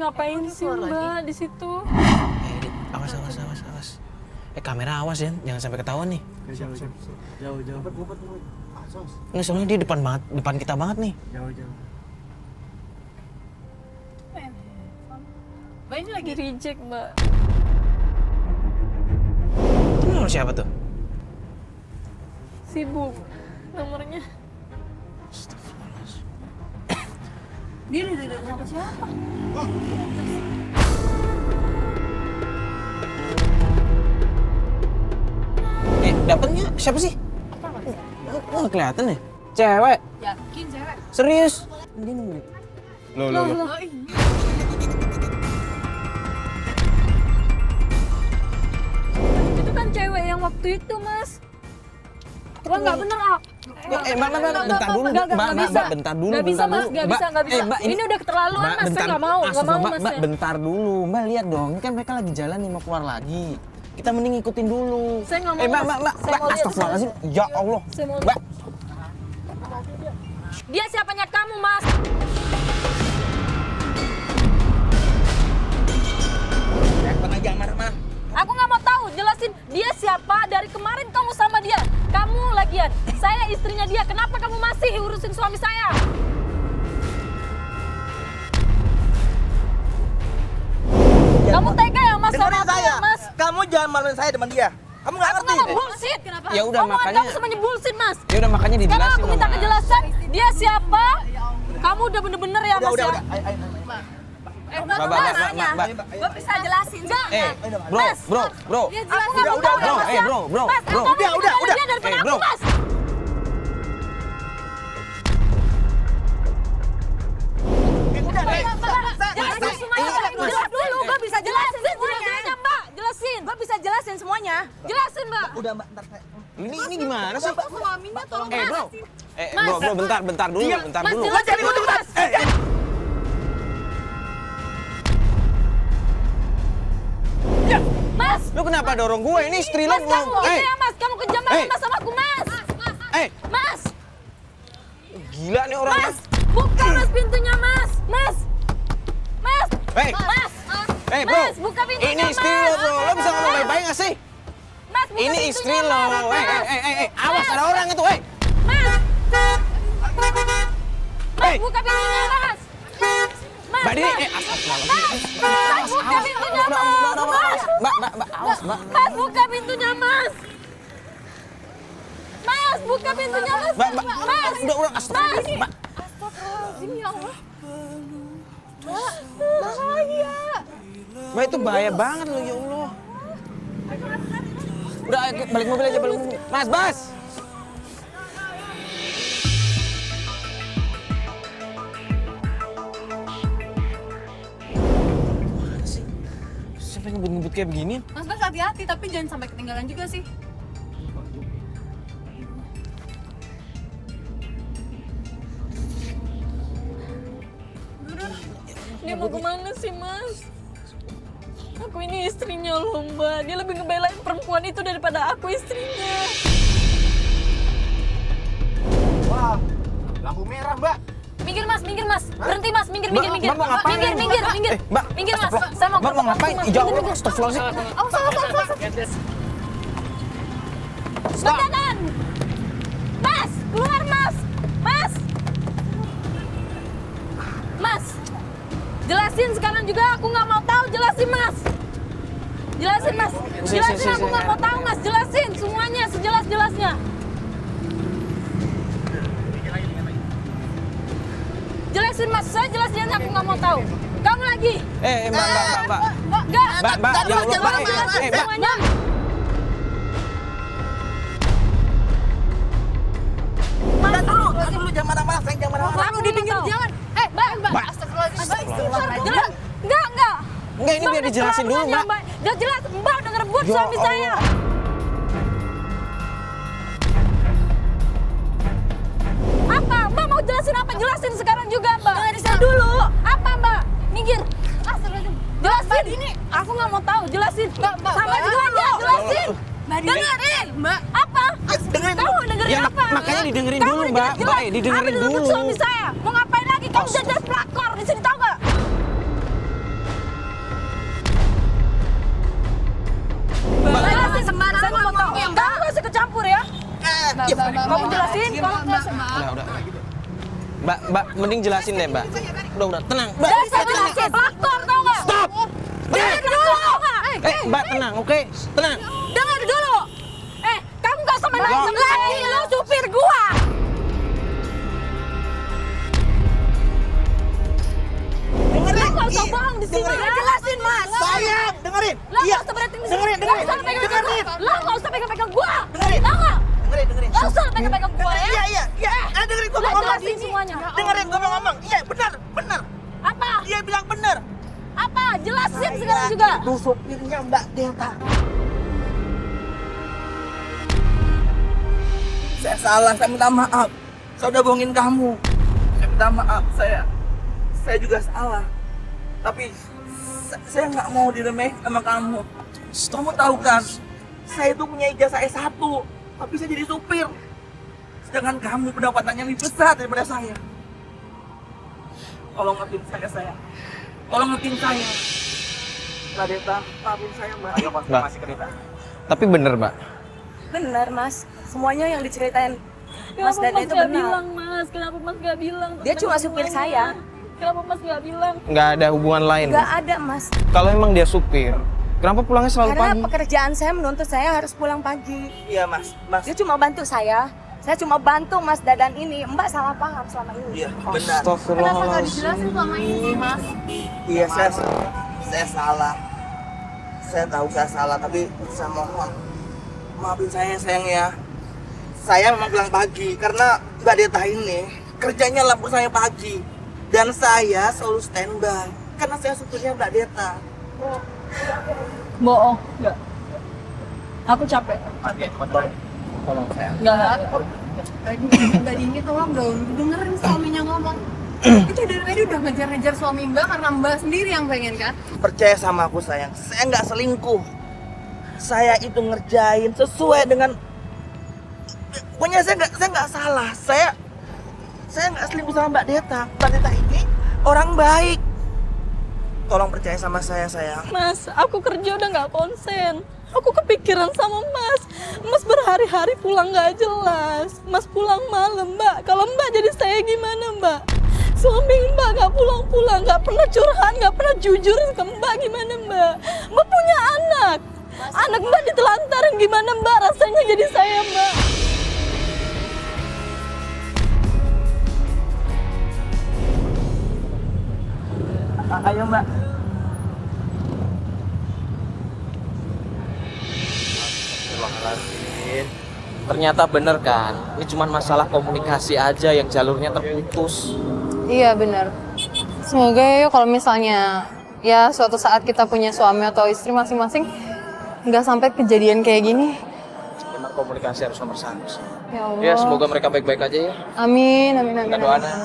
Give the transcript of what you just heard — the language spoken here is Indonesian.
ngapain sih Mbak di situ? Awas. Kamera awas ya, jangan sampai ketahuan nih. Jauh. Nggak, soalnya dia depan kita banget nih. Jauh. Mbak ini lagi reject Mbak. Itu nomor siapa tuh? Sibuk nomornya. Dia udah siapa? Dapetnya siapa sih? Nggak kelihatan ya? Cewek? Yakin cewek? Serius? Dia nunggu. Loh. Itu kan cewek yang waktu itu Mas. Wah nggak bener ah. Mbak, bentar dulu. Mbak, bentar dulu. Nggak bisa Mas, nggak bisa. Mbak, Ini udah keterlaluan Mas, saya nggak mau Mas. Mbak, bentar dulu. Mbak lihat dong, ini kan mereka lagi jalan nih mau keluar lagi. Kita mending ikutin dulu. Saya nggak mau. Mbak, astagfirullahaladzim. Ya Allah. Mbak. Dia siapanya kamu Mas? Jangan marah-marah. Aku nggak mau tahu, jelasin dia siapa, dari kemarin kamu sama dia. Kamu lagian, saya istrinya dia, kenapa kamu masih urusin suami saya? Kamu tega ya Mas sama aku ya Mas? Kamu jangan maluin saya depan dia. Kamu nggak Aku ngerti. nggak mau bullshit. Kenapa? Ya udah, Omongan makanya- kamu semuanya bullshit Mas. Ya udah makanya Sekarang dijelasin aku minta dong, Mas. kejelasan, dia siapa? Kamu udah bener-bener ya Mas ya? Ayo. Mbak. Gue bisa jelasin. Bro. Dia aku nggak mau tahu ya Mas ya? bro. Mas, kamu Udah. dia daripada Bro. aku Mas. Jelasin semuanya, jelas dulu, gue bisa jelasin semuanya. Mbak, jelasin. Gue bisa jelasin semuanya. Jelasin Mbak. Udah Mbak, ntar saya. Ini gimana sih? Suaminya tolong Bro. Mas. Bro, bentar dulu. Mas, jelasin dulu Mas. Mas, Lu kenapa dorong gue? Ini istri lu. Mas kamu gitu ya Mas, kamu kejam banget Mas sama aku Mas. Mas, Gila nih orang. Mas, buka Mas pintunya Mas. Mas, Bro. Mas, buka pintunya Ini istri lo, Mas. bro. Lo bisa ngomong baik-baik nggak sih? Mas, buka Ini pintunya, istri lo. Mas. Awas ada orang itu, Mas, Hey. buka pintunya Mas. Mas, Mbak Dini, Mas, buka pintunya Mas. Mbak, awas, Mbak. Mas, buka pintunya Mas. Mas, buka pintunya Mas. Mbak, Mas, udah, astagfirullah, Mbak. Astagfirullahaladzim ya Allah. Mbak, bahaya. Mbak itu bahaya banget loh, ya Allah. Udah, ayo, balik mobil aja, balik mobil. Mas. Mana sih? Sampai ngebut-ngebut kayak begini? Mas hati-hati tapi jangan sampai ketinggalan juga sih. Dia mau kemana sih Mas? Aku ini istrinya loh Mbak. Dia lebih ngebelain perempuan itu daripada aku istrinya. Wah, lampu merah Mbak. Minggir Mas. Berhenti Mas, minggir. Mbak mau ngapain? Minggir. Mbak, Minggir Mas. astagfirullah. Saya mau Mbak mau ngapain? Mas. Ya Allah, astagfirullahaladzim. Awas. Beneran. Mas, keluar Mas. Mas. Jelasin sekarang juga, aku nggak mau tahu. Jelasin Mas. Jelasin, aku nggak mau tahu Mas. Jelasin semuanya sejelas-jelasnya. Jelasin Mas, saya jelas-jelasnya aku nggak mau tahu. Kamu lagi. Mbak. Enggak. Mbak, ya Allah, Mbak. Jelasin Mbak. semuanya. Dulu jangan marah-marah, sayang, jangan marah-marah. Kamu di pinggir jalan. Mbak. Astagfirullahaladzim. Jelas. Enggak. Enggak, ini biar dijelasin dulu, Mbak. Udah jelas, Mbak udah ngerebut Ya suami Allah. saya. Apa? Mbak mau jelasin apa? Jelasin sekarang juga, Mbak. Dengerin saya dulu. Apa, Mbak? Minggir. Astagfirullahaladzim. Jelasin. Ini aku nggak mau tahu. Jelasin. Sama juga aja. Jelasin. Dengerin. Mbak. Apa? Dengerin Kamu dengerin Ya, apa? makanya didengerin Kamu dulu, udah Mbak. jelas-jelas Mbak, didengerin ambil rebut dulu. suami saya. Mau ngapain lagi? Kamu jelas-jelas pelakor di sini, tahu nggak? Kamu gak usah kecampur ya. Kamu jelasin kalau nggak Udah. Mbak, mending jelasin deh, Mbak. Udah, tenang. Mbak. dasar jelasin. Pelakor tau nggak? Stop. Dengar dulu. Mbak, tenang, oke? Tenang. Dengar dulu. Kamu gak usah main lagi. Lu supir gua. Dengerin. Lu gak usah bohong di sini. Jelasin, Mas. Sayang, dengerin. Lu gak usah berarti di sini. Dengerin. Lu gak usah pegang-pegang. Lu gak usah pegang-pegang gua. Dengerin. Tahu nggak? Dengerin. Gak usah pegang-pegang gua ya. Iya. Dengerin gua Lu ngomong. jelasin semuanya. Dengerin gua ngomong. Iya, benar. Apa? Dia bilang benar. Apa? Jelasin sekarang juga. Itu supirnya Mbak Delta. Saya salah, saya minta maaf. Saya udah bohongin kamu. Saya minta maaf, saya juga salah. Tapi saya nggak mau diremehin sama kamu. Kamu tahu kan, saya itu punya ijazah S1, tapi saya jadi supir. Sedangkan kamu pendapatannya lebih besar daripada saya. Tolong ngertiin saya. Tolong ngertiin saya. Mbak Deta, maafin saya, Mbak. Ayo, Mas, Mbak. masih cerita. Tapi bener, Mbak. Benar, Mas. Semuanya yang diceritain Mas Kenapa Dada Mas itu gak benar. bilang, Mas? Kenapa Mas gak bilang? Dia cuma supir saya. Kenapa Mas gak bilang? Nggak ada hubungan lain. Nggak ada, Mas. Kalau emang dia supir, kenapa pulangnya selalu Karena pagi? pekerjaan saya menuntut saya harus pulang pagi. Iya, Mas. Dia cuma bantu saya. Saya cuma bantu Mas Dadan ini. Mbak salah paham selama ini. Iya, benar. Kenapa nggak dijelasin selama ini sih, Mas? Iya, saya salah. Saya tahu saya salah, tapi saya mohon maafin saya, sayang ya. Saya memang pulang pagi karena Mbak Deta ini kerjanya lampu saya pagi dan saya selalu standby karena saya supirnya Mbak Deta. Bohong, enggak. Aku capek. Oke, tolong saya. Enggak. Mbak Dini tolong dong, dengerin suaminya ngomong. Itu dari tadi udah ngejar-ngejar suami Mbak karena Mbak sendiri yang pengen kan? Percaya sama aku, sayang. Saya nggak selingkuh. Saya itu ngerjain sesuai dengan. Pokoknya saya nggak salah. Saya nggak selingkuh sama Mbak Deta. Mbak Deta ini orang baik. Tolong percaya sama saya, sayang. Mas, aku kerja udah nggak konsen. Aku kepikiran sama Mas. Mas berhari-hari pulang nggak jelas. Mas pulang malam, Mbak. Kalau Mbak jadi saya gimana, Mbak? Suami Mbak nggak pulang-pulang, nggak pernah curhat, nggak pernah jujur ke Mbak. Gimana, Mbak? Mbak punya anak. Anak Mbak ditelantarin, gimana Mbak rasanya jadi saya, Mbak? Ayo, Mbak. Ternyata bener kan, ini cuma masalah komunikasi aja yang jalurnya terputus. Iya benar. Semoga ya kalau misalnya ya suatu saat kita punya suami atau istri masing-masing nggak sampai kejadian kayak gini. Memang komunikasi harus nomor satu. Ya Allah. Ya semoga mereka baik-baik aja ya. Amin, amin, amin. Kita amin. doakan.